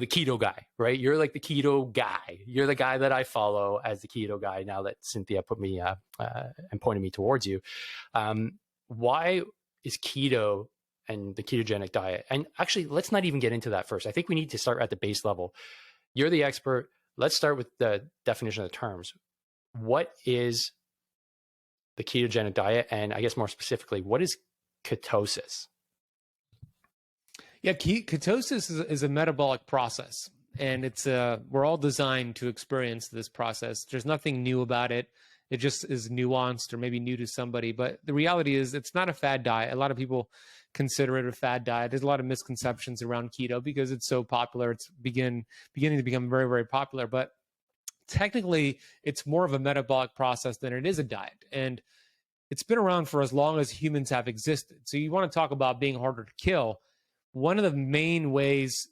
the keto guy, right? You're like the keto guy. You're the guy that I follow as the keto guy now that Cynthia put me and pointed me towards you. Why is keto and the ketogenic diet? And actually, let's not even get into that first. I think we need to start at the base level. You're the expert. Let's start with the definition of the terms. What is the ketogenic diet? And I guess more specifically, what is ketosis? Yeah, ketosis is a metabolic process, and we're all designed to experience this process. There's nothing new about it. It just is nuanced or maybe new to somebody. But the reality is it's not a fad diet. A lot of people consider it a fad diet. There's a lot of misconceptions around keto because it's so popular. It's beginning to become very, very popular. But technically, it's more of a metabolic process than it is a diet. And it's been around for as long as humans have existed. So you want to talk about being harder to kill. One of the main ways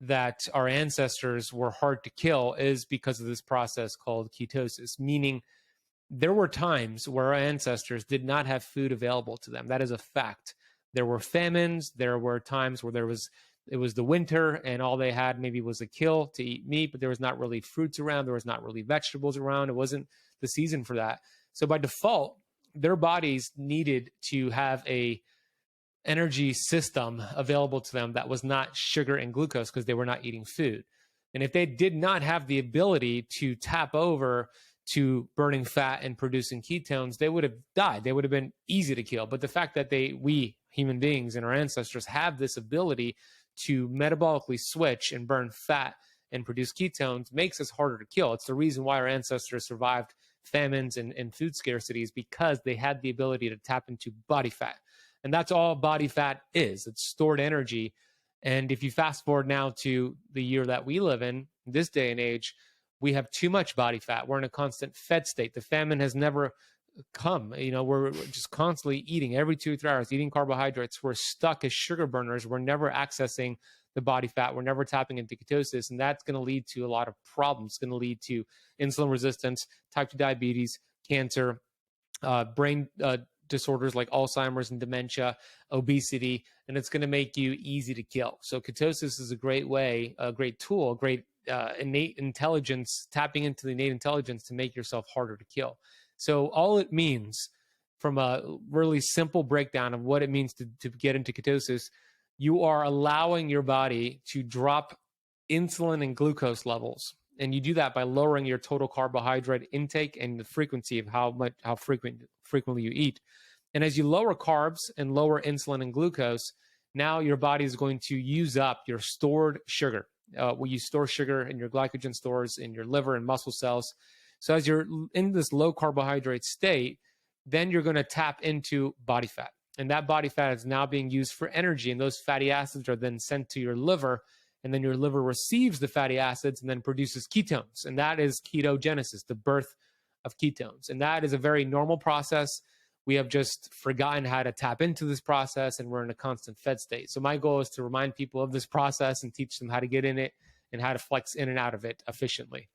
that our ancestors were hard to kill is because of this process called ketosis, meaning there were times where our ancestors did not have food available to them. That is a fact. There were famines. There were times where it was the winter and all they had maybe was a kill to eat meat, but there was not really fruits around. There was not really vegetables around. It wasn't the season for that. So by default, their bodies needed to have a energy system available to them that was not sugar and glucose because they were not eating food. And if they did not have the ability to tap over to burning fat and producing ketones, they would have died. They would have been easy to kill. But the fact that we human beings and our ancestors have this ability to metabolically switch and burn fat and produce ketones makes us harder to kill. It's the reason why our ancestors survived famines and food scarcities, because they had the ability to tap into body fat. And that's all body fat is. It's stored energy. And if you fast forward now to the year that we live in, this day and age, we have too much body fat. We're in a constant fed state. The famine has never come. We're just constantly eating every 2 or 3 hours, eating carbohydrates. We're stuck as sugar burners. We're never accessing the body fat. We're never tapping into ketosis. And that's going to lead to a lot of problems. It's going to lead to insulin resistance, type 2 diabetes, cancer, brain disorders like Alzheimer's and dementia, obesity, and it's going to make you easy to kill. So ketosis is a great way, a great tool, a great innate intelligence, tapping into the innate intelligence to make yourself harder to kill. So all it means, from a really simple breakdown of what it means to get into ketosis, you are allowing your body to drop insulin and glucose levels. And you do that by lowering your total carbohydrate intake and the frequency of how frequently you eat. And as you lower carbs and lower insulin and glucose, now your body is going to use up your stored sugar. You store sugar in your glycogen stores in your liver and muscle cells. So as you're in this low carbohydrate state, then you're going to tap into body fat. And that body fat is now being used for energy. And those fatty acids are then sent to your liver. And then your liver receives the fatty acids and then produces ketones. And that is ketogenesis, the birth of ketones. And that is a very normal process. We have just forgotten how to tap into this process, and we're in a constant fed state. So my goal is to remind people of this process and teach them how to get in it and how to flex in and out of it efficiently.